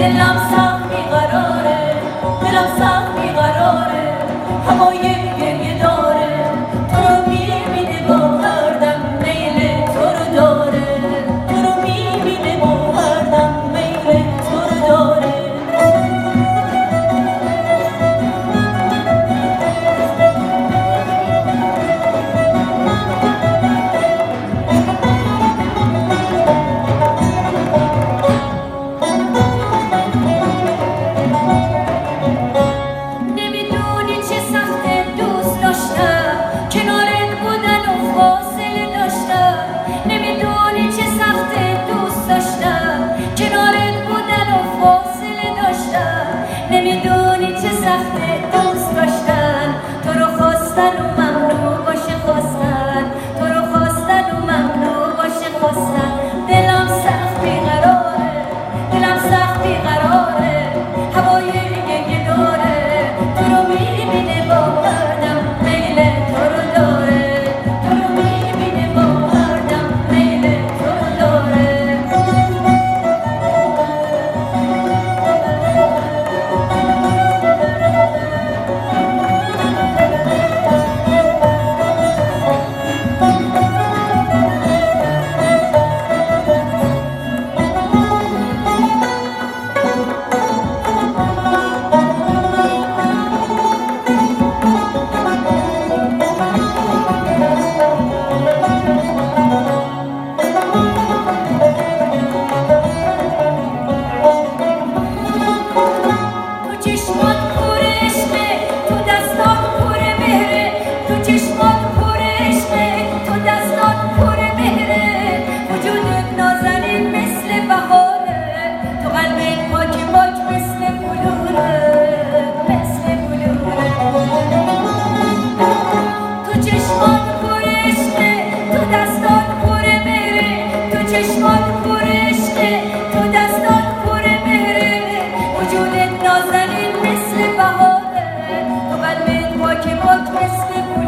دلم سخت بیقراره، دلم سخت بیقراره، هوای گریه داره، تو رو میبینه با هر دم میل تو رو داره، تو رو میبینه با هر دم میل تو رو داره. نمیدونی چه سخته دوست داشتن، تو رو خواستن و ممنوع باشه خواستن، تو رو خواستن و ممنوع باشه خواستن. دلم سخت بیقراره، دلم سخت بیقراره، هوای گریه داره، تو رو میبینه با هر دم میل تو رو داره، تو رو میبینه با هر دم میل تو رو داره. چشمات پر عشقه، تو دستات پر مهره، وجودت نازنین مثل بهاره، تو قلبت پاک پاک مثل گل.